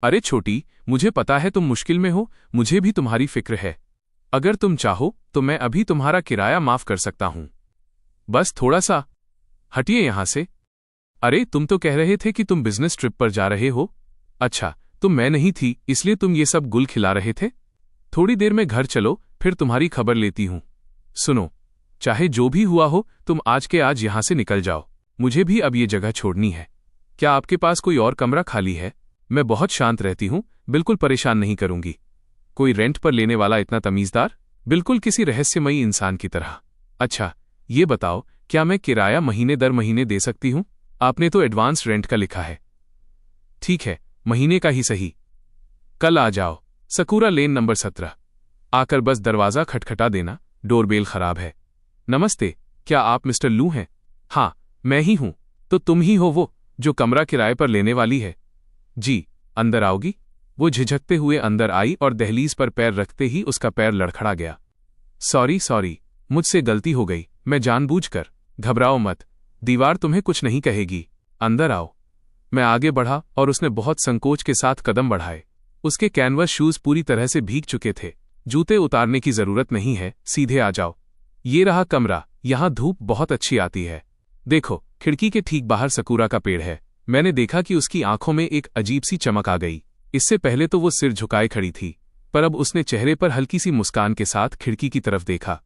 अरे छोटी, मुझे पता है तुम मुश्किल में हो, मुझे भी तुम्हारी फिक्र है। अगर तुम चाहो तो मैं अभी तुम्हारा किराया माफ कर सकता हूं। बस थोड़ा सा हटिए यहां से। अरे तुम तो कह रहे थे कि तुम बिजनेस ट्रिप पर जा रहे हो। अच्छा, तुम मैं नहीं थी इसलिए तुम ये सब गुल खिला रहे थे। थोड़ी देर में घर चलो, फिर तुम्हारी खबर लेती हूं। सुनो, चाहे जो भी हुआ हो तुम आज के आज यहां से निकल जाओ। मुझे भी अब ये जगह छोड़नी है। क्या आपके पास कोई और कमरा खाली है? मैं बहुत शांत रहती हूं, बिल्कुल परेशान नहीं करूंगी। कोई रेंट पर लेने वाला इतना तमीजदार, बिल्कुल किसी रहस्यमयी इंसान की तरह। अच्छा, ये बताओ, क्या मैं किराया महीने दर महीने दे सकती हूं? आपने तो एडवांस रेंट का लिखा है। ठीक है, महीने का ही सही। कल आ जाओ, सकूरा लेन नंबर 17। आकर बस दरवाजा खटखटा देना, डोरबेल खराब है। नमस्ते, क्या आप मिस्टर लू हैं? हाँ, मैं ही हूं। तो तुम ही हो वो जो कमरा किराए पर लेने वाली है? जी। अंदर आओगी? वो झिझकते हुए अंदर आई और दहलीज पर पैर रखते ही उसका पैर लड़खड़ा गया। सॉरी, मुझसे गलती हो गई, मैं जानबूझकर। घबराओ मत, दीवार तुम्हें कुछ नहीं कहेगी। अंदर आओ। मैं आगे बढ़ा और उसने बहुत संकोच के साथ कदम बढ़ाए। उसके कैनवस शूज पूरी तरह से भीग चुके थे। जूते उतारने की जरूरत नहीं है, सीधे आ जाओ। ये रहा कमरा, यहां धूप बहुत अच्छी आती है। देखो, खिड़की के ठीक बाहर सकूरा का पेड़ है। मैंने देखा कि उसकी आंखों में एक अजीब सी चमक आ गई। इससे पहले तो वो सिर झुकाए खड़ी थी, पर अब उसने चेहरे पर हल्की सी मुस्कान के साथ खिड़की की तरफ देखा।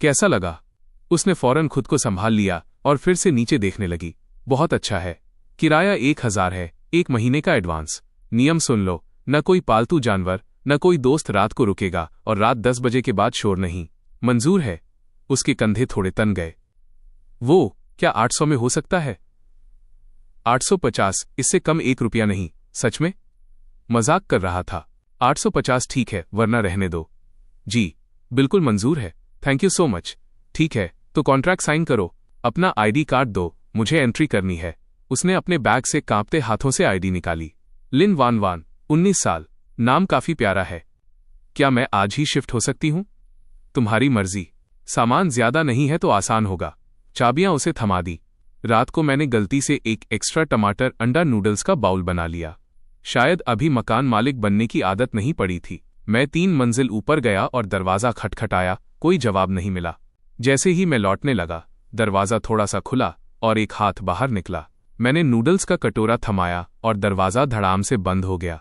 कैसा लगा? उसने फौरन खुद को संभाल लिया और फिर से नीचे देखने लगी। बहुत अच्छा है। किराया 1000 है, 1 महीने का एडवांस। नियम सुन लो, न कोई पालतू जानवर, न कोई दोस्त रात को रुकेगा और रात 10 बजे के बाद शोर नहीं। मंजूर है? उसके कंधे थोड़े तन गए। वो क्या 800 में हो सकता है? 850, इससे कम 1 रुपया नहीं। सच में? मजाक कर रहा था। 850 ठीक है, वरना रहने दो। जी, बिल्कुल मंजूर है। Thank you so much. ठीक है, तो कॉन्ट्रैक्ट साइन करो। अपना आईडी कार्ड दो, मुझे एंट्री करनी है। उसने अपने बैग से कांपते हाथों से आईडी निकाली। लिन वान वान, 19 साल। नाम काफी प्यारा है। क्या मैं आज ही शिफ्ट हो सकती हूं? तुम्हारी मर्जी। सामान ज्यादा नहीं है तो आसान होगा। चाबियां उसे थमा दी। रात को मैंने गलती से एक एक्स्ट्रा टमाटर अंडा नूडल्स का बाउल बना लिया। शायद अभी मकान मालिक बनने की आदत नहीं पड़ी थी। मैं 3 मंजिल ऊपर गया और दरवाजा खटखटाया, कोई जवाब नहीं मिला। जैसे ही मैं लौटने लगा, दरवाजा थोड़ा सा खुला और एक हाथ बाहर निकला। मैंने नूडल्स का कटोरा थमाया और दरवाजा धड़ाम से बंद हो गया।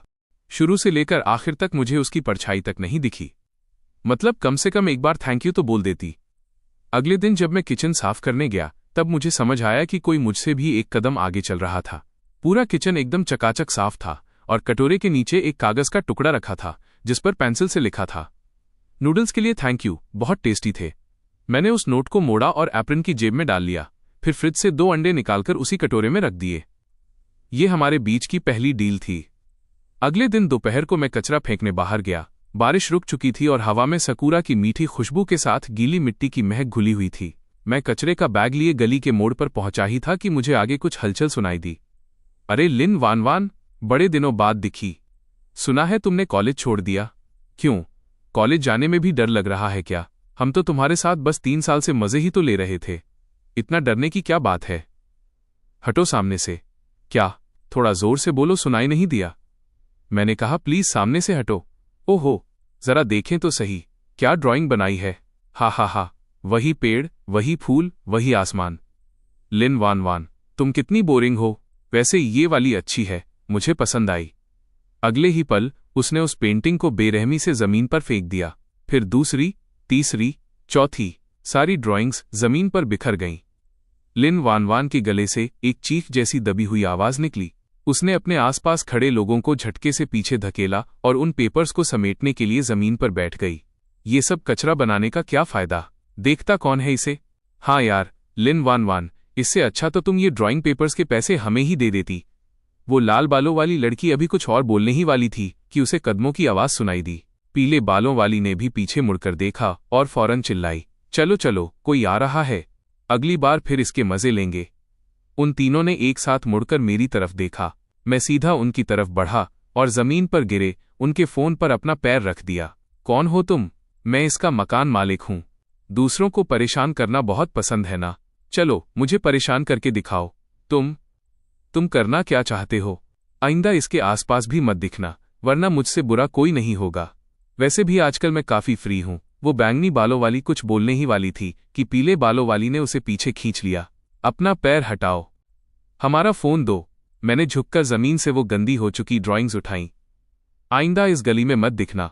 शुरू से लेकर आखिर तक मुझे उसकी परछाई तक नहीं दिखी। मतलब कम से कम एक बार थैंक यू तो बोल देती। अगले दिन जब मैं किचन साफ करने गया, तब मुझे समझ आया कि कोई मुझसे भी एक कदम आगे चल रहा था। पूरा किचन एकदम चकाचक साफ था और कटोरे के नीचे एक कागज का टुकड़ा रखा था जिस पर पेंसिल से लिखा था, नूडल्स के लिए थैंक यू, बहुत टेस्टी थे। मैंने उस नोट को मोड़ा और एप्रन की जेब में डाल लिया, फिर फ्रिज से 2 अंडे निकालकर उसी कटोरे में रख दिए। ये हमारे बीच की पहली डील थी। अगले दिन दोपहर को मैं कचरा फेंकने बाहर गया। बारिश रुक चुकी थी और हवा में सकूरा की मीठी खुशबू के साथ गीली मिट्टी की महक घुली हुई थी। मैं कचरे का बैग लिए गली के मोड़ पर पहुंचा ही था कि मुझे आगे कुछ हलचल सुनाई दी। अरे लिन वान वान, बड़े दिनों बाद दिखी। सुना है तुमने कॉलेज छोड़ दिया। क्यों? कॉलेज जाने में भी डर लग रहा है क्या? हम तो तुम्हारे साथ बस 3 साल से मजे ही तो ले रहे थे। इतना डरने की क्या बात है? हटो सामने से। क्या? थोड़ा जोर से बोलो, सुनाई नहीं दिया। मैंने कहा प्लीज सामने से हटो। ओहो, जरा देखें तो सही, क्या ड्राइंग बनाई है। हा हा हा, वही पेड़, वही फूल, वही आसमान। लिन वान वान, तुम कितनी बोरिंग हो। वैसे ये वाली अच्छी है, मुझे पसंद आई। अगले ही पल उसने उस पेंटिंग को बेरहमी से जमीन पर फेंक दिया। फिर दूसरी, तीसरी, चौथी, सारी ड्राइंग्स जमीन पर बिखर गईं। लिन वान वान के गले से एक चीख जैसी दबी हुई आवाज निकली। उसने अपने आसपास खड़े लोगों को झटके से पीछे धकेला और उन पेपर्स को समेटने के लिए जमीन पर बैठ गई। ये सब कचरा बनाने का क्या फायदा? देखता कौन है इसे? हाँ यार, लिन वान वान, इससे अच्छा तो तुम ये ड्राइंग पेपर्स के पैसे हमें ही दे देती। वो लाल बालों वाली लड़की अभी कुछ और बोलने ही वाली थी कि उसे कदमों की आवाज सुनाई दी। पीले बालों वाली ने भी पीछे मुड़कर देखा और फौरन चिल्लाई, चलो चलो, कोई आ रहा है, अगली बार फिर इसके मजे लेंगे। उन तीनों ने एक साथ मुड़कर मेरी तरफ देखा। मैं सीधा उनकी तरफ बढ़ा और जमीन पर गिरे उनके फोन पर अपना पैर रख दिया। कौन हो तुम? मैं इसका मकान मालिक हूं। दूसरों को परेशान करना बहुत पसंद है ना? चलो मुझे परेशान करके दिखाओ। तुम करना क्या चाहते हो? आइंदा इसके आसपास भी मत दिखना, वरना मुझसे बुरा कोई नहीं होगा। वैसे भी आजकल मैं काफी फ्री हूं। वो बैंगनी बालों वाली कुछ बोलने ही वाली थी कि पीले बालों वाली ने उसे पीछे खींच लिया। अपना पैर हटाओ, हमारा फोन दो। मैंने झुककर जमीन से वो गंदी हो चुकी ड्राइंग्स उठाईं। आइंदा इस गली में मत दिखना,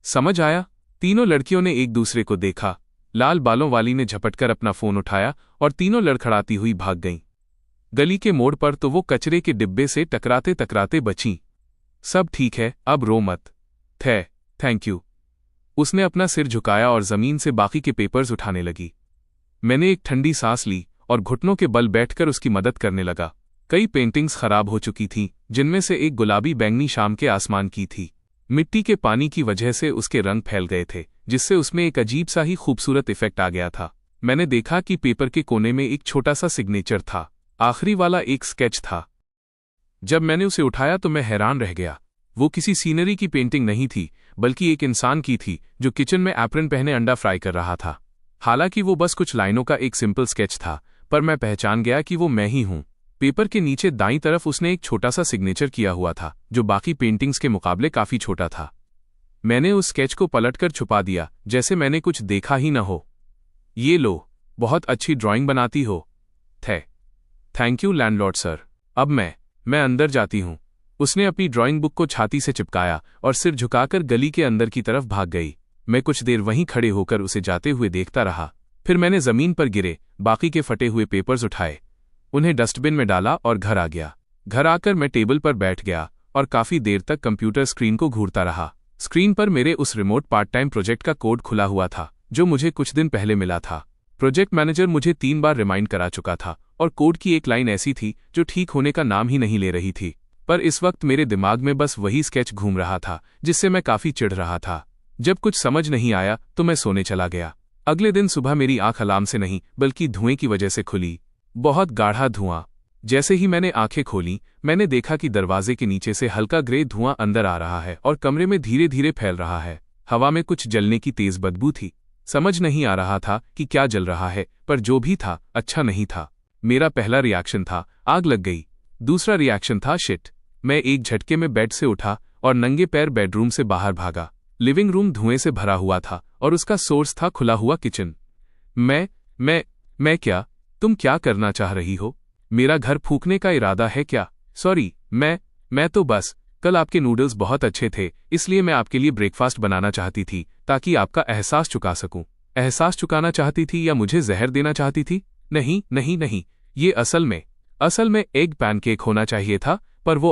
समझ आया? तीनों लड़कियों ने एक दूसरे को देखा। लाल बालों वाली ने झपटकर अपना फोन उठाया और तीनों लड़खड़ाती हुई भाग गईं। गली के मोड़ पर तो वो कचरे के डिब्बे से टकराते टकराते बचीं। सब ठीक है, अब रो मत। Thank you. उसने अपना सिर झुकाया और जमीन से बाकी के पेपर्स उठाने लगी। मैंने एक ठंडी सांस ली और घुटनों के बल बैठकर उसकी मदद करने लगा। कई पेंटिंग्स खराब हो चुकी थीं, जिनमें से एक गुलाबी बैंगनी शाम के आसमान की थी। मिट्टी के पानी की वजह से उसके रंग फैल गए थे, जिससे उसमें एक अजीब सा ही खूबसूरत इफेक्ट आ गया था। मैंने देखा कि पेपर के कोने में एक छोटा सा सिग्नेचर था। आखिरी वाला एक स्केच था। जब मैंने उसे उठाया तो मैं हैरान रह गया। वो किसी सीनरी की पेंटिंग नहीं थी, बल्कि एक इंसान की थी जो किचन में एप्रन पहने अंडा फ्राई कर रहा था। हालांकि वो बस कुछ लाइनों का एक सिंपल स्केच था, पर मैं पहचान गया कि वो मैं ही हूं। पेपर के नीचे दाईं तरफ उसने एक छोटा सा सिग्नेचर किया हुआ था, जो बाकी पेंटिंग्स के मुकाबले काफी छोटा था। मैंने उस स्केच को पलटकर छुपा दिया, जैसे मैंने कुछ देखा ही न हो। ये लो, बहुत अच्छी ड्राइंग बनाती हो। Thank you landlord sir. अब मैं अंदर जाती हूं। उसने अपनी ड्राइंग बुक को छाती से चिपकाया और सिर झुकाकर गली के अंदर की तरफ भाग गई। मैं कुछ देर वहीं खड़े होकर उसे जाते हुए देखता रहा। फिर मैंने जमीन पर गिरे बाकी के फटे हुए पेपर्स उठाए, उन्हें डस्टबिन में डाला और घर आ गया। घर आकर मैं टेबल पर बैठ गया और काफी देर तक कंप्यूटर स्क्रीन को घूरता रहा। स्क्रीन पर मेरे उस रिमोट पार्ट टाइम प्रोजेक्ट का कोड खुला हुआ था, जो मुझे कुछ दिन पहले मिला था। प्रोजेक्ट मैनेजर मुझे 3 बार रिमाइंड करा चुका था और कोड की एक लाइन ऐसी थी जो ठीक होने का नाम ही नहीं ले रही थी। पर इस वक्त मेरे दिमाग में बस वही स्केच घूम रहा था, जिससे मैं काफी चिढ़ रहा था। जब कुछ समझ नहीं आया तो मैं सोने चला गया। अगले दिन सुबह मेरी आंख अलार्म से नहीं बल्कि धुएं की वजह से खुली। बहुत गाढ़ा धुआं। जैसे ही मैंने आंखें खोली, मैंने देखा कि दरवाजे के नीचे से हल्का ग्रे धुआं अंदर आ रहा है और कमरे में धीरे धीरे फैल रहा है। हवा में कुछ जलने की तेज बदबू थी। समझ नहीं आ रहा था कि क्या जल रहा है, पर जो भी था अच्छा नहीं था। मेरा पहला रिएक्शन था आग लग गई। दूसरा रिएक्शन था शिट। मैं एक झटके में बेड से उठा और नंगे पैर बेडरूम से बाहर भागा। लिविंग रूम धुएं से भरा हुआ था और उसका सोर्स था खुला हुआ किचन। मैं क्या? तुम क्या करना चाह रही हो? मेरा घर फूंकने का इरादा है क्या? सॉरी, मैं तो बस कल आपके नूडल्स बहुत अच्छे थे, इसलिए मैं आपके लिए ब्रेकफास्ट बनाना चाहती थी ताकि आपका एहसास चुका सकूं। एहसास चुकाना चाहती थी या मुझे जहर देना चाहती थी? नहीं, ये असल में एग पैनकेक होना चाहिए था, पर वो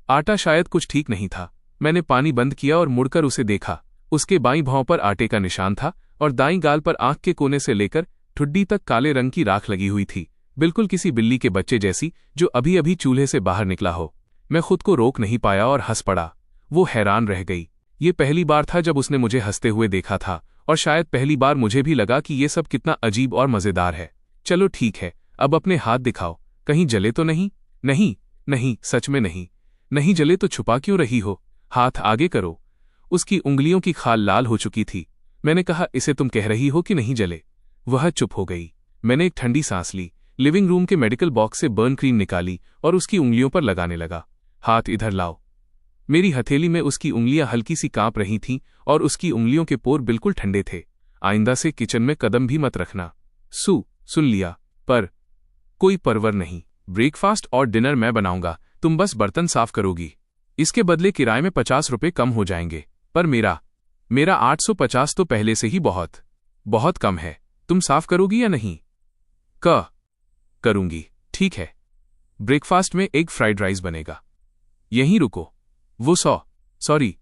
आटा शायद कुछ ठीक नहीं था। मैंने पानी बंद किया और मुड़कर उसे देखा। उसके बाईं भौं पर आटे का निशान था और दाईं गाल पर आंख के कोने से लेकर ठुड्डी तक काले रंग की राख लगी हुई थी, बिल्कुल किसी बिल्ली के बच्चे जैसी जो अभी अभी चूल्हे से बाहर निकला हो। मैं खुद को रोक नहीं पाया और हंस पड़ा। वो हैरान रह गई। ये पहली बार था जब उसने मुझे हंसते हुए देखा था, और शायद पहली बार मुझे भी लगा कि ये सब कितना अजीब और मजेदार है। चलो ठीक है, अब अपने हाथ दिखाओ, कहीं जले तो नहीं? नहीं, सच में नहीं जले तो छुपा क्यों रही हो? हाथ आगे करो। उसकी उंगलियों की खाल लाल हो चुकी थी। मैंने कहा, इसे तुम कह रही हो कि नहीं जले? वह चुप हो गई। मैंने एक ठंडी सांस ली, लिविंग रूम के मेडिकल बॉक्स से बर्न क्रीम निकाली और उसकी उंगलियों पर लगाने लगा। हाथ इधर लाओ। मेरी हथेली में उसकी उंगलियां हल्की सी कांप रही थीं और उसकी उंगलियों के पोर बिल्कुल ठंडे थे। आइंदा से किचन में कदम भी मत रखना। सुन लिया, पर कोई परवर नहीं। ब्रेकफास्ट और डिनर मैं बनाऊंगा, तुम बस बर्तन साफ करोगी। इसके बदले किराए में 50 रुपए कम हो जाएंगे, पर मेरा 850 तो पहले से ही बहुत कम है। तुम साफ करोगी या नहीं? करूंगी। ठीक है। ब्रेकफास्ट में एग फ्राइड राइस बनेगा। यहीं रुको। वो सॉरी,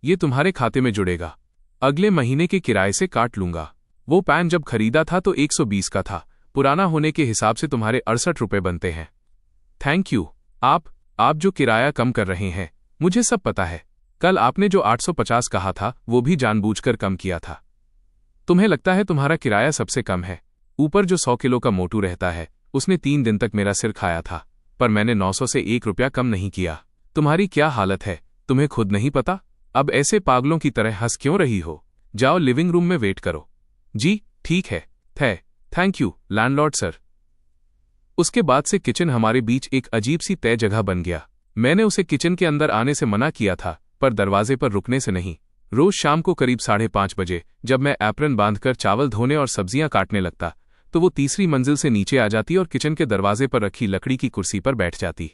ये तुम्हारे खाते में जुड़ेगा। अगले महीने के किराए से काट लूंगा। वो पैन जब खरीदा था तो 120 का था, पुराना होने के हिसाब से तुम्हारे 68 रुपए बनते हैं। Thank you. आप जो किराया कम कर रहे हैं, मुझे सब पता है। कल आपने जो 850 कहा था वो भी जानबूझकर कम किया था। तुम्हें लगता है तुम्हारा किराया सबसे कम है? ऊपर जो 100 किलो का मोटू रहता है, उसने 3 दिन तक मेरा सिर खाया था, पर मैंने 900 से 1 रुपया कम नहीं किया। तुम्हारी क्या हालत है, तुम्हें खुद नहीं पता? अब ऐसे पागलों की तरह हंस क्यों रही हो? जाओ लिविंग रूम में वेट करो। जी ठीक है। Thank you landlord sir. उसके बाद से किचन हमारे बीच एक अजीब सी तय जगह बन गया। मैंने उसे किचन के अंदर आने से मना किया था, पर दरवाजे पर रुकने से नहीं। रोज शाम को करीब 5:30 बजे जब मैं एप्रन बांधकर चावल धोने और सब्जियां काटने लगता, तो वो तीसरी मंजिल से नीचे आ जाती और किचन के दरवाजे पर रखी लकड़ी की कुर्सी पर बैठ जाती।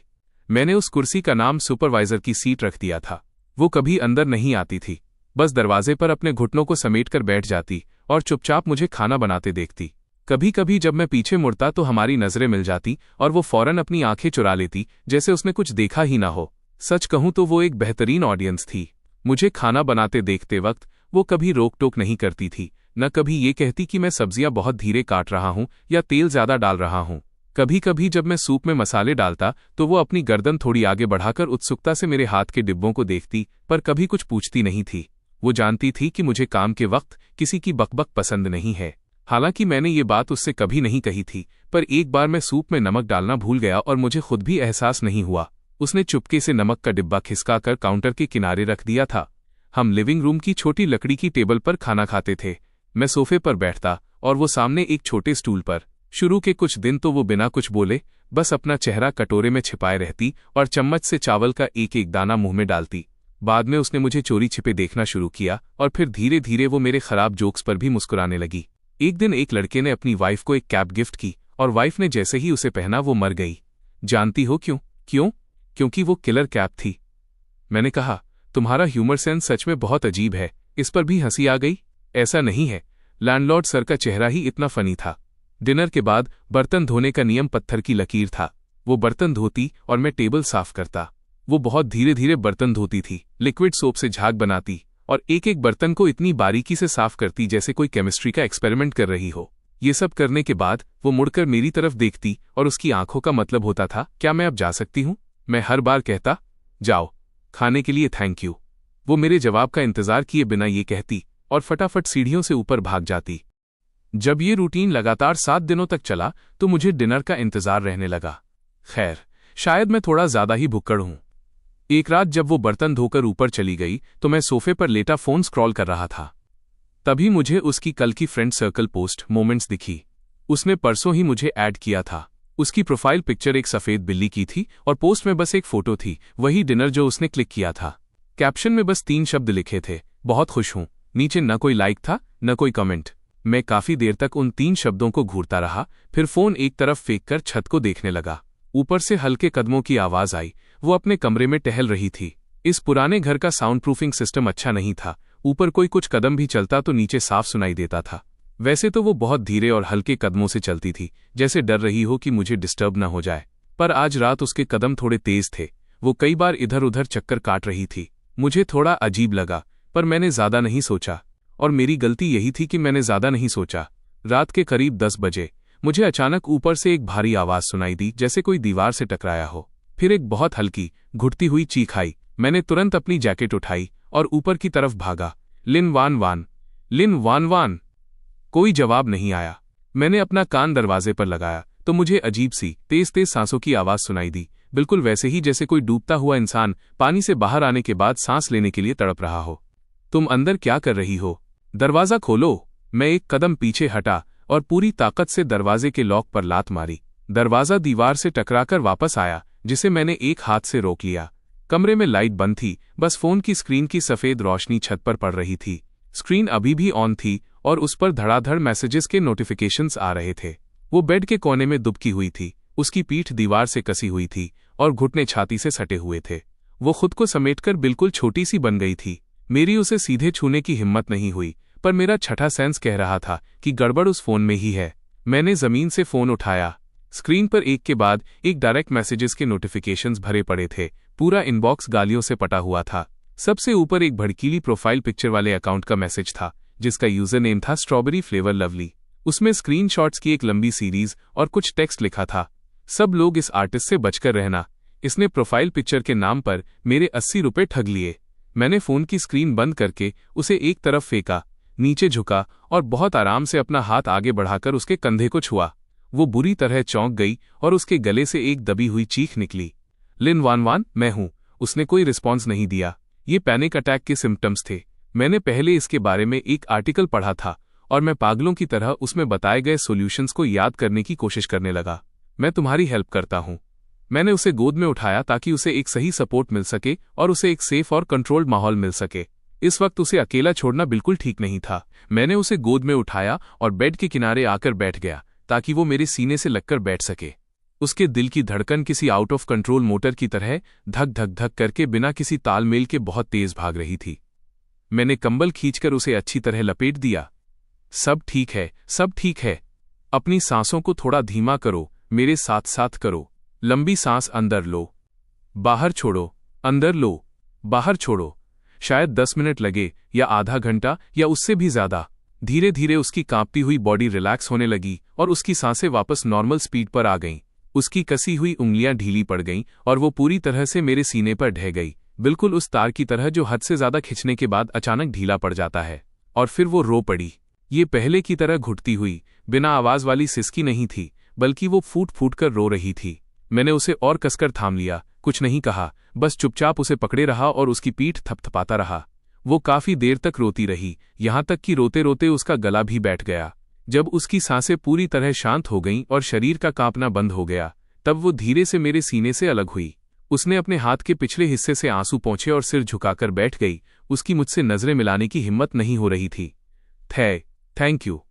मैंने उस कुर्सी का नाम सुपरवाइजर की सीट रख दिया था। वो कभी अंदर नहीं आती थी, बस दरवाजे पर अपने घुटनों को समेटकर बैठ जाती और चुपचाप मुझे खाना बनाते देखती। कभी कभी जब मैं पीछे मुड़ता तो हमारी नजरें मिल जाती और वो फौरन अपनी आंखें चुरा लेती, जैसे उसने कुछ देखा ही ना हो। सच कहूं तो वो एक बेहतरीन ऑडियंस थी। मुझे खाना बनाते देखते वक्त वो कभी रोक टोक नहीं करती थी, न कभी ये कहती कि मैं सब्जियां बहुत धीरे काट रहा हूं या तेल ज्यादा डाल रहा हूं। कभी कभी जब मैं सूप में मसाले डालता तो वो अपनी गर्दन थोड़ी आगे बढ़ाकर उत्सुकता से मेरे हाथ के डिब्बों को देखती, पर कभी कुछ पूछती नहीं थी। वो जानती थी कि मुझे काम के वक्त किसी की बकबक पसंद नहीं है। हालांकि मैंने ये बात उससे कभी नहीं कही थी, पर एक बार मैं सूप में नमक डालना भूल गया और मुझे खुद भी एहसास नहीं हुआ। उसने चुपके से नमक का डिब्बा खिसकाकर काउंटर के किनारे रख दिया था। हम लिविंग रूम की छोटी लकड़ी की टेबल पर खाना खाते थे। मैं सोफे पर बैठता और वो सामने एक छोटे स्टूल पर। शुरू के कुछ दिन तो वो बिना कुछ बोले बस अपना चेहरा कटोरे में छिपाए रहती और चम्मच से चावल का एक एक दाना मुंह में डालती। बाद में उसने मुझे चोरी छिपे देखना शुरू किया और फिर धीरे धीरे वो मेरे खराब जोक्स पर भी मुस्कुराने लगी। एक दिन एक लड़के ने अपनी वाइफ को एक कैप गिफ्ट की और वाइफ ने जैसे ही उसे पहना वो मर गई। जानती हो क्यों? क्योंकि वो किलर कैप थी। मैंने कहा, तुम्हारा ह्यूमर सेंस सच में बहुत अजीब है। इस पर भी हंसी आ गई। ऐसा नहीं है, लैंडलॉर्ड सर का चेहरा ही इतना फनी था। डिनर के बाद बर्तन धोने का नियम पत्थर की लकीर था। वो बर्तन धोती और मैं टेबल साफ करता। वो बहुत धीरे धीरे बर्तन धोती थी, लिक्विड सोप से झाग बनाती और एक एक बर्तन को इतनी बारीकी से साफ करती जैसे कोई केमिस्ट्री का एक्सपेरिमेंट कर रही हो। ये सब करने के बाद वो मुड़कर मेरी तरफ देखती और उसकी आंखों का मतलब होता था, क्या मैं अब जा सकती हूँ? मैं हर बार कहता, जाओ, खाने के लिए थैंक यू। वो मेरे जवाब का इंतजार किए बिना ये कहती और फटाफट सीढ़ियों से ऊपर भाग जाती। जब ये रूटीन लगातार 7 दिनों तक चला तो मुझे डिनर का इंतजार रहने लगा। खैर, शायद मैं थोड़ा ज्यादा ही भुक्कड़ हूं। एक रात जब वो बर्तन धोकर ऊपर चली गई तो मैं सोफे पर लेटा फोन स्क्रॉल कर रहा था। तभी मुझे उसकी कल की फ्रेंड सर्कल पोस्ट मोमेंट्स दिखी। उसने परसों ही मुझे ऐड किया था। उसकी प्रोफाइल पिक्चर एक सफेद बिल्ली की थी और पोस्ट में बस एक फोटो थी, वही डिनर जो उसने क्लिक किया था। कैप्शन में बस 3 शब्द लिखे थे, बहुत खुश हूं। नीचे न कोई लाइक था न कोई कमेंट। मैं काफी देर तक उन 3 शब्दों को घूरता रहा, फिर फोन एक तरफ फेंककर छत को देखने लगा। ऊपर से हल्के कदमों की आवाज आई। वो अपने कमरे में टहल रही थी। इस पुराने घर का साउंड प्रूफिंग सिस्टम अच्छा नहीं था। ऊपर कोई कुछ कदम भी चलता तो नीचे साफ सुनाई देता था। वैसे तो वो बहुत धीरे और हल्के कदमों से चलती थी, जैसे डर रही हो कि मुझे डिस्टर्ब न हो जाए। पर आज रात उसके कदम थोड़े तेज थे। वो कई बार इधर उधर चक्कर काट रही थी। मुझे थोड़ा अजीब लगा, पर मैंने ज्यादा नहीं सोचा। और मेरी गलती यही थी कि मैंने ज्यादा नहीं सोचा। रात के करीब 10 बजे मुझे अचानक ऊपर से एक भारी आवाज सुनाई दी, जैसे कोई दीवार से टकराया हो। फिर एक बहुत हल्की घुटती हुई चीख आई। मैंने तुरंत अपनी जैकेट उठाई और ऊपर की तरफ भागा। लिन वान वान, लिन वान वान। कोई जवाब नहीं आया। मैंने अपना कान दरवाजे पर लगाया तो मुझे अजीब सी तेज तेज सांसों की आवाज सुनाई दी, बिल्कुल वैसे ही जैसे कोई डूबता हुआ इंसान पानी से बाहर आने के बाद सांस लेने के लिए तड़प रहा हो। तुम अंदर क्या कर रही हो? दरवाजा खोलो। मैं एक कदम पीछे हटा और पूरी ताकत से दरवाजे के लॉक पर लात मारी। दरवाजा दीवार से टकराकर वापस आया, जिसे मैंने एक हाथ से रोक लिया। कमरे में लाइट बंद थी, बस फोन की स्क्रीन की सफेद रोशनी छत पर पड़ रही थी। स्क्रीन अभी भी ऑन थी और उस पर धड़ाधड़ मैसेजेस के नोटिफिकेशंस आ रहे थे। वो बेड के कोने में दुबकी हुई थी। उसकी पीठ दीवार से कसी हुई थी और घुटने छाती से सटे हुए थे। वो खुद को समेटकर बिल्कुल छोटी सी बन गई थी। मेरी उसे सीधे छूने की हिम्मत नहीं हुई, पर मेरा छठा सेंस कह रहा था कि गड़बड़ उस फोन में ही है। मैंने जमीन से फोन उठाया। स्क्रीन पर एक के बाद एक डायरेक्ट मैसेजेस के नोटिफिकेशंस भरे पड़े थे। पूरा इनबॉक्स गालियों से पटा हुआ था। सबसे ऊपर एक भड़कीली प्रोफाइल पिक्चर वाले अकाउंट का मैसेज था, जिसका यूजर नेम था स्ट्रॉबेरी फ्लेवर लवली। उसमें स्क्रीनशॉट्स की एक लंबी सीरीज और कुछ टेक्स्ट लिखा था, सब लोग इस आर्टिस्ट से बचकर रहना। इसने प्रोफाइल पिक्चर के नाम पर मेरे 80 रुपए ठग लिए। मैंने फोन की स्क्रीन बंद करके उसे एक तरफ फेंका, नीचे झुका और बहुत आराम से अपना हाथ आगे बढ़ाकर उसके कंधे को छुआ। वो बुरी तरह चौंक गई और उसके गले से एक दबी हुई चीख निकली। लिन वान वान, मैं हूं। उसने कोई रिस्पॉन्स नहीं दिया। ये पैनिक अटैक के सिम्टम्स थे। मैंने पहले इसके बारे में एक आर्टिकल पढ़ा था और मैं पागलों की तरह उसमें बताए गए सॉल्यूशंस को याद करने की कोशिश करने लगा। मैं तुम्हारी हेल्प करता हूं। मैंने उसे गोद में उठाया ताकि उसे एक सही सपोर्ट मिल सके और उसे एक सेफ और कंट्रोल्ड माहौल मिल सके। इस वक्त उसे अकेला छोड़ना बिल्कुल ठीक नहीं था। मैंने उसे गोद में उठाया और बेड के किनारे आकर बैठ गया ताकि वो मेरे सीने से लगकर बैठ सके। उसके दिल की धड़कन किसी आउट ऑफ कंट्रोल मोटर की तरह धक धक धक करके बिना किसी तालमेल के बहुत तेज भाग रही थी। मैंने कंबल खींचकर उसे अच्छी तरह लपेट दिया। सब ठीक है, सब ठीक है। अपनी सांसों को थोड़ा धीमा करो, मेरे साथ साथ करो। लंबी सांस अंदर लो, बाहर छोड़ो, अंदर लो, बाहर छोड़ो। शायद 10 मिनट लगे या आधा घंटा या उससे भी ज्यादा। धीरे धीरे उसकी कांपती हुई बॉडी रिलैक्स होने लगी और उसकी सांसें वापस नॉर्मल स्पीड पर आ गईं। उसकी कसी हुई उंगलियां ढीली पड़ गईं और वो पूरी तरह से मेरे सीने पर ढह गई, बिल्कुल उस तार की तरह जो हद से ज्यादा खिंचने के बाद अचानक ढीला पड़ जाता है। और फिर वो रो पड़ी। ये पहले की तरह घुटती हुई, बिना आवाज वाली सिसकी नहीं थी, बल्कि वो फूट फूट कर रो रही थी। मैंने उसे और कसकर थाम लिया, कुछ नहीं कहा, बस चुपचाप उसे पकड़े रहा और उसकी पीठ थपथपाता रहा। वो काफी देर तक रोती रही, यहां तक कि रोते रोते उसका गला भी बैठ गया। जब उसकी सांसें पूरी तरह शांत हो गईं और शरीर का कांपना बंद हो गया, तब वो धीरे से मेरे सीने से अलग हुई। उसने अपने हाथ के पिछले हिस्से से आंसू पोंछे और सिर झुकाकर बैठ गई। उसकी मुझसे नजरें मिलाने की हिम्मत नहीं हो रही थी। Thank you.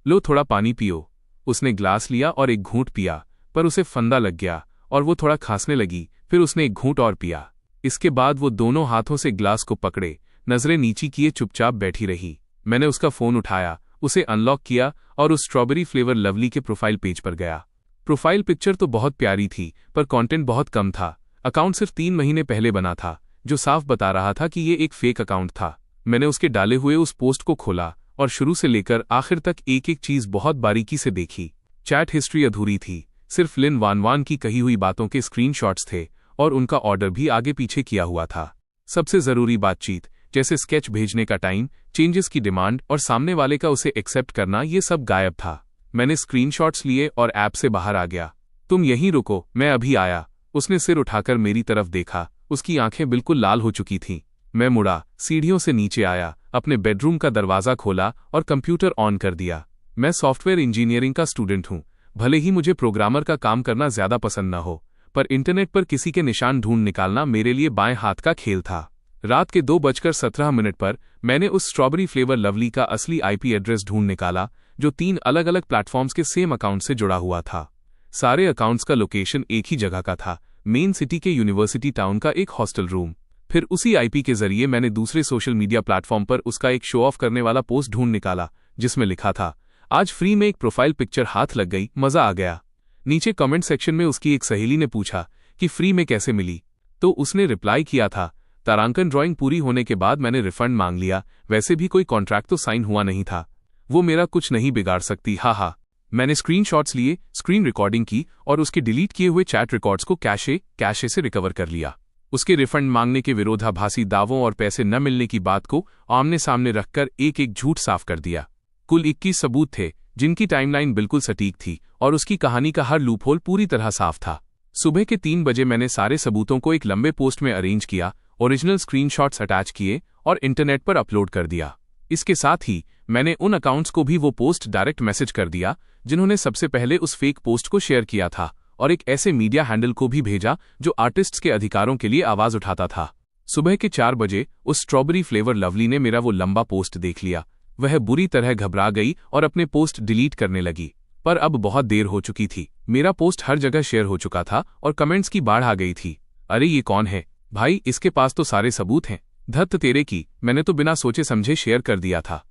लो थोड़ा पानी पियो। उसने ग्लास लिया और एक घूंट पिया, पर उसे फंदा लग गया और वो थोड़ा खांसने लगी। फिर उसने एक घूंट और पिया। इसके बाद वो दोनों हाथों से ग्लास को पकड़े, नजरें नीची किए चुपचाप बैठी रही। मैंने उसका फोन उठाया, उसे अनलॉक किया और उस स्ट्रॉबेरी फ्लेवर लवली के प्रोफाइल पेज पर गया। प्रोफाइल पिक्चर तो बहुत प्यारी थी, पर कंटेंट बहुत कम था। अकाउंट सिर्फ 3 महीने पहले बना था, जो साफ बता रहा था कि ये एक फेक अकाउंट था। मैंने उसके डाले हुए उस पोस्ट को खोला और शुरू से लेकर आखिर तक एक एक चीज बहुत बारीकी से देखी। चैट हिस्ट्री अधूरी थी, सिर्फ लिन वान वान की कही हुई बातों के स्क्रीनशॉट्स थे और उनका ऑर्डर भी आगे पीछे किया हुआ था। सबसे जरूरी बातचीत, जैसे स्केच भेजने का टाइम, चेंजेस की डिमांड और सामने वाले का उसे एक्सेप्ट करना, ये सब गायब था। मैंने स्क्रीनशॉट्स लिए और ऐप से बाहर आ गया। तुम यहीं रुको, मैं अभी आया। उसने सिर उठाकर मेरी तरफ देखा। उसकी आंखें बिल्कुल लाल हो चुकी थीं। मैं मुड़ा, सीढ़ियों से नीचे आया, अपने बेडरूम का दरवाजा खोला और कंप्यूटर ऑन कर दिया। मैं सॉफ्टवेयर इंजीनियरिंग का स्टूडेंट हूं। भले ही मुझे प्रोग्रामर का काम करना ज्यादा पसंद न हो, पर इंटरनेट पर किसी के निशान ढूंढ निकालना मेरे लिए बाएं हाथ का खेल था। रात के 2:17 पर मैंने उस स्ट्रॉबेरी फ्लेवर लवली का असली आईपी एड्रेस ढूंढ निकाला, जो 3 अलग अलग प्लेटफॉर्म्स के सेम अकाउंट से जुड़ा हुआ था। सारे अकाउंट्स का लोकेशन एक ही जगह का था, मेन सिटी के यूनिवर्सिटी टाउन का एक हॉस्टल रूम। फिर उसी आईपी के जरिए मैंने दूसरे सोशल मीडिया प्लेटफॉर्म पर उसका एक शो ऑफ करने वाला पोस्ट ढूंढ निकाला, जिसमें लिखा था, आज फ्री में एक प्रोफाइल पिक्चर हाथ लग गई, मजा आ गया। नीचे कमेंट सेक्शन में उसकी एक सहेली ने पूछा कि फ्री में कैसे मिली, तो उसने रिप्लाई किया था, तारांकन ड्राइंग पूरी होने के बाद मैंने रिफंड मांग लिया। वैसे भी कोई कॉन्ट्रैक्ट तो साइन हुआ नहीं था, वो मेरा कुछ नहीं बिगाड़ सकती, हा। मैंने स्क्रीनशॉट्स लिए, स्क्रीन रिकॉर्डिंग की और उसके डिलीट किए हुए चैट रिकॉर्ड्स को कैशे से रिकवर कर लिया। उसके रिफंड मांगने के विरोधाभासी दावों और पैसे न मिलने की बात को आमने सामने रखकर एक एक झूठ साफ कर दिया। कुल 21 सबूत थे, जिनकी टाइमलाइन बिल्कुल सटीक थी और उसकी कहानी का हर लूपहोल पूरी तरह साफ था। सुबह के 3 बजे मैंने सारे सबूतों को एक लंबे पोस्ट में अरेंज किया, ओरिजिनल स्क्रीनशॉट्स अटैच किए और इंटरनेट पर अपलोड कर दिया। इसके साथ ही मैंने उन अकाउंट्स को भी वो पोस्ट डायरेक्ट मैसेज कर दिया जिन्होंने सबसे पहले उस फेक पोस्ट को शेयर किया था, और एक ऐसे मीडिया हैंडल को भी भेजा जो आर्टिस्ट्स के अधिकारों के लिए आवाज उठाता था। सुबह के 4 बजे उस स्ट्रॉबेरी फ्लेवर लवली ने मेरा वो लंबा पोस्ट देख लिया। वह बुरी तरह घबरा गई और अपने पोस्ट डिलीट करने लगी, पर अब बहुत देर हो चुकी थी। मेरा पोस्ट हर जगह शेयर हो चुका था और कमेंट्स की बाढ़ आ गई थी। अरे ये कौन है भाई, इसके पास तो सारे सबूत हैं। धत्त तेरे की, मैंने तो बिना सोचे समझे शेयर कर दिया था।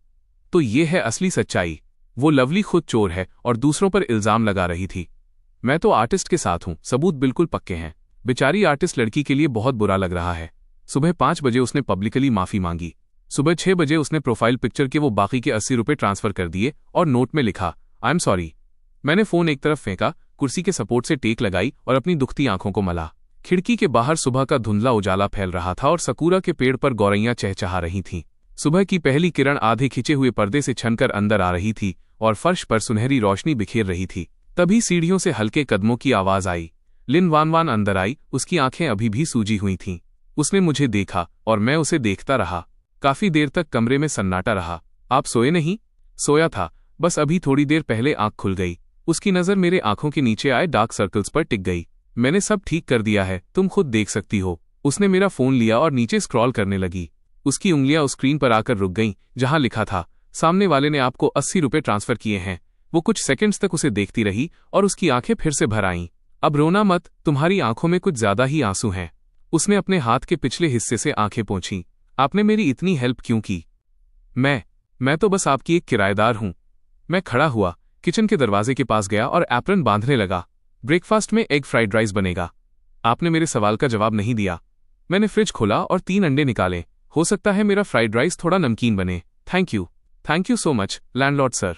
तो ये है असली सच्चाई। वो लवली खुद चोर है और दूसरों पर इल्जाम लगा रही थी। मैं तो आर्टिस्ट के साथ हूं, सबूत बिल्कुल पक्के हैं। बेचारी आर्टिस्ट लड़की के लिए बहुत बुरा लग रहा है। सुबह 5 बजे उसने पब्लिकली माफी मांगी। सुबह 6 बजे उसने प्रोफाइल पिक्चर के वो बाकी के 80 रुपये ट्रांसफर कर दिए और नोट में लिखा, आई एम सॉरी। मैंने फोन एक तरफ फेंका, कुर्सी के सपोर्ट से टेक लगाई और अपनी दुखती आंखों को मला। खिड़की के बाहर सुबह का धुंधला उजाला फैल रहा था और सकूरा के पेड़ पर गौरैयां चहचहा रही थीं। सुबह की पहली किरण आधे खिंचे हुए पर्दे से छनकर अंदर आ रही थी और फर्श पर सुनहरी रोशनी बिखेर रही थी। तभी सीढ़ियों से हल्के कदमों की आवाज आई। लिन वान वान अंदर आई, उसकी आंखें अभी भी सूजी हुई थीं। उसने मुझे देखा और मैं उसे देखता रहा। काफी देर तक कमरे में सन्नाटा रहा। आप सोए नहीं? सोया था, बस अभी थोड़ी देर पहले आंख खुल गई। उसकी नजर मेरे आंखों के नीचे आए डार्क सर्कल्स पर टिक गई। मैंने सब ठीक कर दिया है, तुम खुद देख सकती हो। उसने मेरा फोन लिया और नीचे स्क्रॉल करने लगी। उसकी उंगलियां उस स्क्रीन पर आकर रुक गईं जहां लिखा था, सामने वाले ने आपको 80 रुपये ट्रांसफर किए हैं। वो कुछ सेकंड्स तक उसे देखती रही और उसकी आंखें फिर से भर आईं। अब रोना मत, तुम्हारी आंखों में कुछ ज्यादा ही आंसू हैं। उसने अपने हाथ के पिछले हिस्से से आंखें पोंछीं। आपने मेरी इतनी हेल्प क्यों की? मैं तो बस आपकी एक किराएदार हूं। मैं खड़ा हुआ, किचन के दरवाजे के पास गया और एप्रन बांधने लगा। ब्रेकफास्ट में एग फ्राइड राइस बनेगा। आपने मेरे सवाल का जवाब नहीं दिया। मैंने फ्रिज खोला और 3 अंडे निकाले। हो सकता है मेरा फ्राइड राइस थोड़ा नमकीन बने। Thank you so much landlord sir.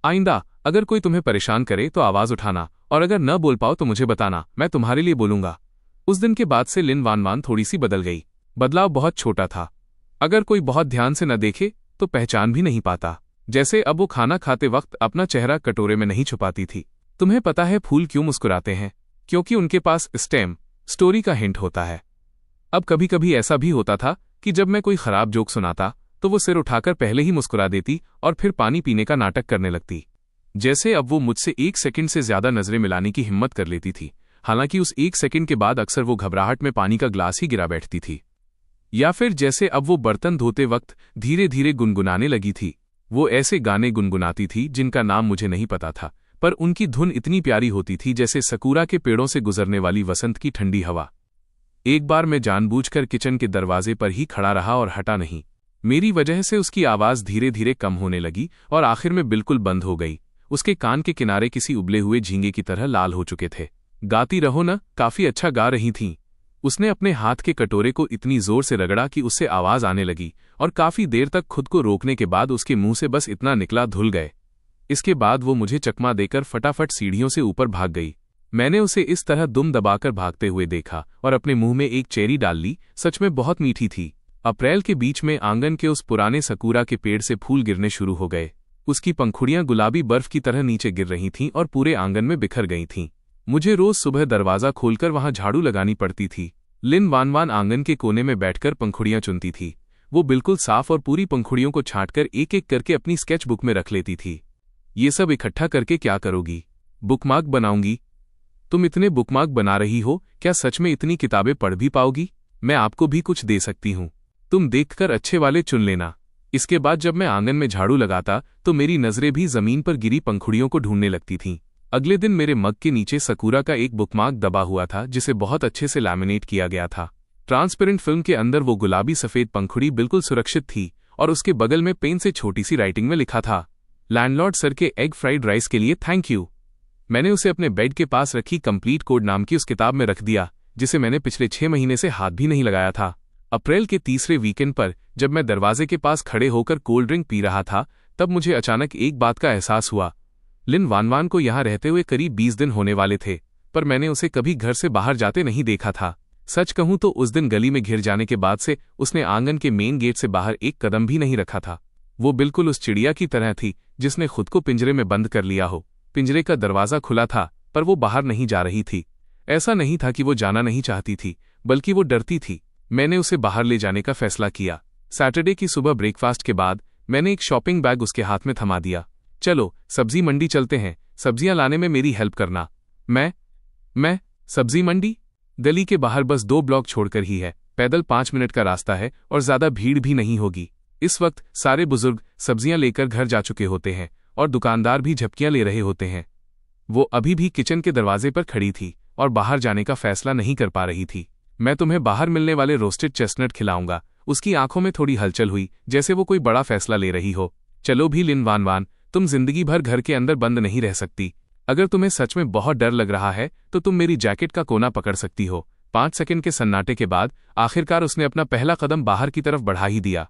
आइंदा अगर कोई तुम्हें परेशान करे तो आवाज उठाना, और अगर न बोल पाओ तो मुझे बताना, मैं तुम्हारे लिए बोलूंगा। उस दिन के बाद से लिन वान वान थोड़ी सी बदल गई। बदलाव बहुत छोटा था। अगर कोई बहुत ध्यान से न देखे तो पहचान भी नहीं पाता। जैसे अब वो खाना खाते वक्त अपना चेहरा कटोरे में नहीं छुपाती थी। तुम्हें पता है फूल क्यों मुस्कुराते हैं? क्योंकि उनके पास स्टेम स्टोरी का हिंट होता है। अब कभी कभी ऐसा भी होता था कि जब मैं कोई खराब जोक सुनाता तो वो सिर उठाकर पहले ही मुस्कुरा देती और फिर पानी पीने का नाटक करने लगती। जैसे अब वो मुझसे 1 सेकंड से ज्यादा नजरें मिलाने की हिम्मत कर लेती थी। हालांकि उस 1 सेकंड के बाद अक्सर वो घबराहट में पानी का ग्लास ही गिरा बैठती थी। या फिर जैसे अब वो बर्तन धोते वक्त धीरे धीरे गुनगुनाने लगी थी। वो ऐसे गाने गुनगुनाती थी जिनका नाम मुझे नहीं पता था, पर उनकी धुन इतनी प्यारी होती थी जैसे सकूरा के पेड़ों से गुजरने वाली वसंत की ठंडी हवा। एक बार मैं जानबूझकर किचन के दरवाजे पर ही खड़ा रहा और हटा नहीं। मेरी वजह से उसकी आवाज धीरे धीरे कम होने लगी और आखिर में बिल्कुल बंद हो गई। उसके कान के किनारे किसी उबले हुए झींगे की तरह लाल हो चुके थे। गाती रहो न, काफी अच्छा गा रही थीं। उसने अपने हाथ के कटोरे को इतनी जोर से रगड़ा कि उससे आवाज आने लगी, और काफी देर तक खुद को रोकने के बाद उसके मुंह से बस इतना निकला, धुल गए। इसके बाद वो मुझे चकमा देकर फटाफट सीढ़ियों से ऊपर भाग गई। मैंने उसे इस तरह दुम दबाकर भागते हुए देखा और अपने मुंह में एक चेरी डाल ली। सच में बहुत मीठी थी। अप्रैल के बीच में आंगन के उस पुराने सकूरा के पेड़ से फूल गिरने शुरू हो गए। उसकी पंखुड़ियां गुलाबी बर्फ की तरह नीचे गिर रही थीं और पूरे आंगन में बिखर गई थीं। मुझे रोज सुबह दरवाजा खोलकर वहां झाड़ू लगानी पड़ती थी। लिन वान वान आंगन के कोने में बैठकर पंखुड़ियां चुनती थी। वो बिल्कुल साफ और पूरी पंखुड़ियों को छांटकर एक एक करके अपनी स्केच बुक में रख लेती थी। ये सब इकट्ठा करके क्या करोगी? बुकमार्क बनाऊंगी। तुम इतने बुकमार्क बना रही हो, क्या सच में इतनी किताबें पढ़ भी पाओगी? मैं आपको भी कुछ दे सकती हूँ, तुम देखकर अच्छे वाले चुन लेना। इसके बाद जब मैं आंगन में झाड़ू लगाता तो मेरी नजरें भी जमीन पर गिरी पंखुड़ियों को ढूंढने लगती थीं। अगले दिन मेरे मग के नीचे सकूरा का एक बुकमार्क दबा हुआ था जिसे बहुत अच्छे से लैमिनेट किया गया था। ट्रांसपेरेंट फिल्म के अंदर वो गुलाबी सफेद पंखुड़ी बिल्कुल सुरक्षित थी और उसके बगल में पेन से छोटी सी राइटिंग में लिखा था, लैंडलॉर्ड सर के एग फ्राइड राइस के लिए थैंक यू। मैंने उसे अपने बेड के पास रखी कंप्लीट कोड नाम की उस किताब में रख दिया जिसे मैंने पिछले 6 महीने से हाथ भी नहीं लगाया था। अप्रैल के तीसरे वीकेंड पर जब मैं दरवाजे के पास खड़े होकर कोल्ड ड्रिंक पी रहा था तब मुझे अचानक एक बात का एहसास हुआ। लिन वान वान को यहाँ रहते हुए करीब 20 दिन होने वाले थे, पर मैंने उसे कभी घर से बाहर जाते नहीं देखा था। सच कहूं तो उस दिन गली में घिर जाने के बाद से उसने आंगन के मेन गेट से बाहर एक कदम भी नहीं रखा था। वो बिल्कुल उस चिड़िया की तरह थी जिसने खुद को पिंजरे में बंद कर लिया हो। पिंजरे का दरवाजा खुला था पर वो बाहर नहीं जा रही थी। ऐसा नहीं था कि वो जाना नहीं चाहती थी, बल्कि वो डरती थी। मैंने उसे बाहर ले जाने का फैसला किया। सैटरडे की सुबह ब्रेकफास्ट के बाद मैंने एक शॉपिंग बैग उसके हाथ में थमा दिया। चलो सब्जी मंडी चलते हैं, सब्जियां लाने में मेरी हेल्प करना। मैं सब्जी मंडी? गली के बाहर बस 2 ब्लॉक छोड़कर ही है। पैदल 5 मिनट का रास्ता है और ज्यादा भीड़ भी नहीं होगी। इस वक्त सारे बुजुर्ग सब्जियां लेकर घर जा चुके होते हैं और दुकानदार भी झपकियां ले रहे होते हैं। वो अभी भी किचन के दरवाजे पर खड़ी थी और बाहर जाने का फैसला नहीं कर पा रही थी। मैं तुम्हें बाहर मिलने वाले रोस्टेड चेस्टनट खिलाऊंगा। उसकी आंखों में थोड़ी हलचल हुई, जैसे वो कोई बड़ा फैसला ले रही हो। चलो भी लिन वान वान, तुम जिंदगी भर घर के अंदर बंद नहीं रह सकती। अगर तुम्हें सच में बहुत डर लग रहा है तो तुम मेरी जैकेट का कोना पकड़ सकती हो। 5 सेकंड के सन्नाटे के बाद आखिरकार उसने अपना पहला कदम बाहर की तरफ बढ़ा ही दिया।